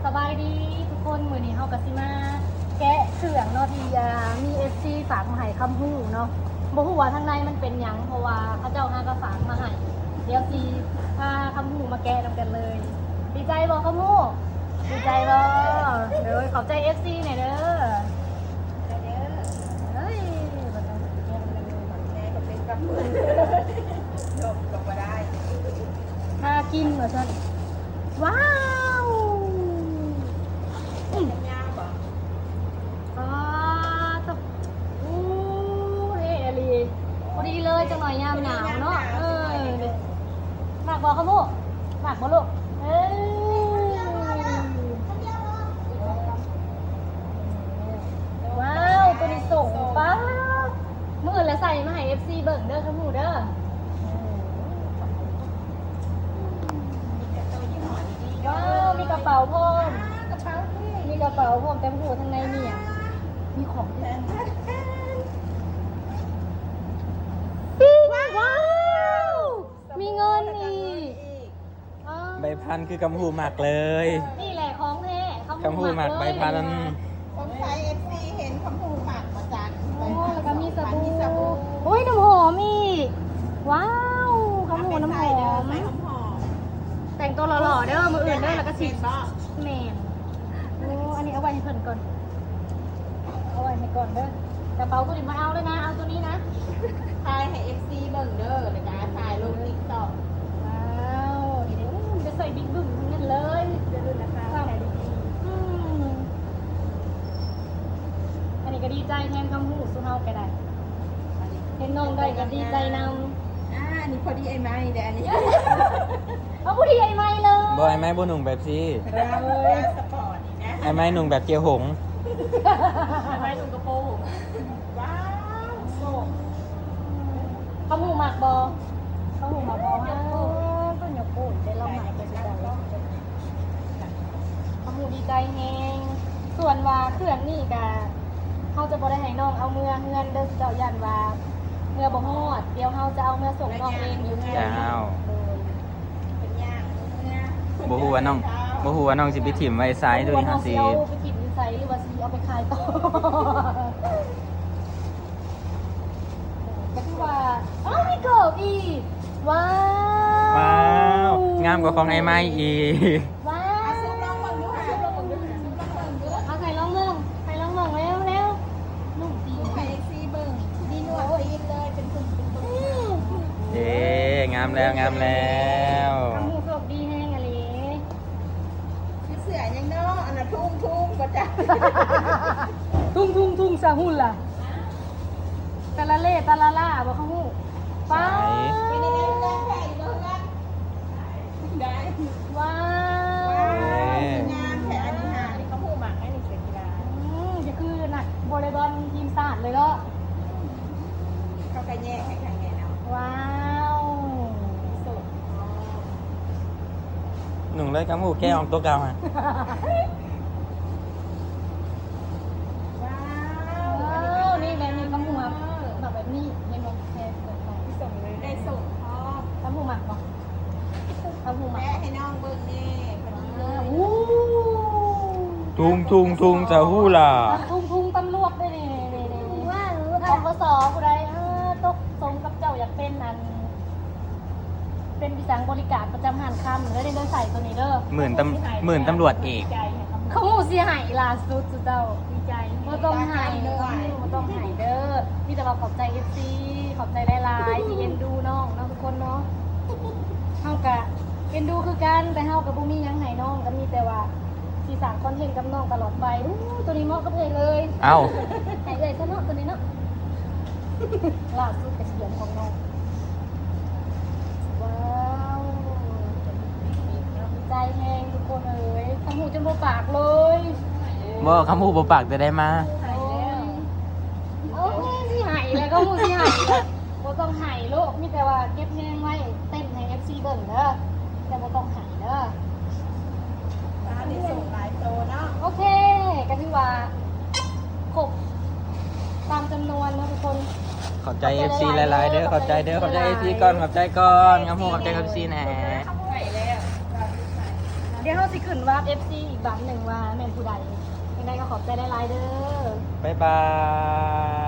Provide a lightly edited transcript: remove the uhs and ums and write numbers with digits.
สบายดีทุกคนมือนี้เฮากะสิมาแกะเสื่องเนาะที่มีFC ฝากมาให้คำฮู้เนาะบ่ฮู้ว่าทางในมันเป็นหยังเพราะว่าเขาเจ้าหากระฝากมาให้เดี๋ยวสิพาคำฮู้มาแกะนำกันเลย ดีใจบ่คำฮู้ดีใจบ่เด้อขอบใจ FC หน่อยเด้อเฮ้ยบ่ต้องแกะเลย แม่ก็เป็นกับมือจบมาได้ มากินเหรอท่านว้าวอืม ยากบ่ อ๋อตบอู้เฮ้อลีพอดีเลยจังหน่อยยามหนาวเนาะหมากบอกเขาลูกหมากบอกลูกว้าวตัวนี้ส่งป้ามื่อแล้วใส่มาให้ FC เบิ่งเด้อครับหมูเด้อ ว้าวมีกระเป๋าพร้อม กระเป๋าที่ มีกระเป๋าพร้อมแต่หูทางในเนี่ยมีของ แทน ว้าว มีเงินอีกอ๋อ ใบพันคือกำหูหมักเลย นี่แหละของแท้เขา กำหูหมักใบพัน คนใช้ FC เห็นคำพูหมักมาจาก โอ้แล้วก็มีส มีส บู่ บู่ โอ้ยน้ำหอมอีกว้าวขมูน้ำหอม ใส่หอม แต่งตัวหล่อๆเด้อมืออื่นเด้อแล้วก็สิ บ่ แมนโอ้อันนี้เอาไว้ให้เพิ่นก่อนเอาไว้ให้ก่อนเด้อกระเป๋าตัวนี้มาเอาเลยนะเอาตัวนี้นะ ถ่ายให้ FC เบิ่งเด้อแล้วก็ถ่ายลง TikTok ว้าวเดี๋ยวจะใส่บิ๊กบึ้มทั้งนั้นเลยเดี๋ยวดูนะคะแค่ดีอืมอันนี้ก็ดีใจแทนคำหูสุเฮาก็ได้เห็นน้องได้ก็ดีใจน นี่พอดีไอ้ไม้เด้ออันนี้ ำเอาผู้ดีไอ้ไม่เลย บอยไม้บนหนุ่งแบบซี เราสปอร์ตนี่นะ ไอ้ไม้หนุ่งแบบเกียวหง ไม้ถุงกระโปรง ว้าวโซ่ คำหูหมักบอคำหูหมักบอฮะต้นหยกปูนได้เราหมายไปสิได้คำหูดีใจแฮงส่วนว่าเครื่องนี่กะเขาจะบริให้น้องเอาเมื่อเฮือนเด้อเจ้ายันว่าเมื่อบ่ฮอดเดี๋ยวเขาจะเอาเมื่อส่งน้องเองอยู่เฮือน เจ้า เป็นย่างเนี่ย บ่ฮู้ว่าน้องบ่ฮู้ว่าน้องสิไปถิ่มไว้ซ้ายด้วย ว่าน้ เฮา อง สิ เอาไปกินใส่หรือว่าสิเอาไปขายต่อก็คือว่าอ้าวมีเกิบอีกว้าว ว้าวงามกว่าของไอ้ไม้อีก ว้า เอาซุปลองเบิ่งดูค่ะซุปลองเบิ่งดูซุปลองเบิ่งดู เอาใส่ลองเมืองใส่ลองเมืองแล้วแล้วนุ่มดี ซุปไข่ซีเบิ่งดีนวดตีนเลยเป็นตุ่มเป็นตุ่ม เย้งามแล้วงามแล้ว ทำหูสดดีแห้งอะไร คือเสือยังเนาะอันนั้นทุ่งทุ่งก็จะ ทุ่งสาหุ่นล่ะตะละเล่ตะละล่าบอกเขาหูป้า ไม่ได้ได้ได้แข่งเบิ่งนะได้ ว้า ว้าว วงานแข่งอันนี้หานี่เขาพูดหมักให้หนึ่งเสียกีฬา จะคือน่ะวอลเลย์บอลทีมชาติเลยก็ เขาก็แยกให้แข่งไงเนาะ ว้าว สุด หนุ่งเลยกำหูแก้ออกตัวเก่าฮะ ว้าว ว้าวนี่แม่มีกระหมูแบบนี้เห็นไหมแค่เปิดไฟ ที่ส่งเลยได้ส่งพ่อก ระหมูหมักปะกระหมูหมัก แม่ให้น้องเบิ่งนี่พอดีเลย อู้ ทุงจะฮู้ล่ะ ทุ่งตำรวจได้นี่ว่าของกสผู้ใดตกสมกับเจ้าอยากเป็นอัน เป็นวิสังบริการประจำหานคำแล้วได้เดินใส่ตัวนี้เด้อ หมื่นตำรวจเอก เขาหูเสียหายล่าสุดสุดเจ้าดีใจบ่ต้องหายบ่ต้องหายเด้อมีแต่ว่าขอบใจ FC ขอบใจหลายๆที่เอ็นดูน้องทุกคนเนาะเฮากะเอ็นดูคือกันแต่เฮากับบ่มีหยังให้น้องก็มีแต่ว่าสิสร้างคอนเทนต์กับน้องตลอดไปตัวนี้เหมาะกับเองเลย เอ้า ให้เลยซะเนาะตัวนี้เนาะล่าสุดกระเสียงของน้องว้าวดีใจแฮงทุกคนเอ้ยทำหูจนบ่ปากเลย บ่คำหูบ่ปากจะได้มา หายแล้วโอ้ยสิหายแล้วก็มูสิหายแล้วบ่ต้องหายลูกมีแต่ว่าเก็บแห้งไว้เต้นให้ FC เบิ่งเด้อแต่บ่ต้องหายเด้อ ร้านนี้ส่งหลายโตเนาะ โอเคก็ถือว่าครบตามจำนวนนะทุกคน ขอบใจ FC หลายๆเด้อขอบใจเด้อขอบใจ FC ก่อนขอบใจก่อนงามหูขอบใจ FC แหน่ ใส่แล้ว เดี๋ยวเราสิขึ้นวาร์ป FC อีก อีกบัตรหนึ่งว่าแม่นผู้ใดยังไงก็ขอบใจหลายๆเด้อ บ๊ายบาย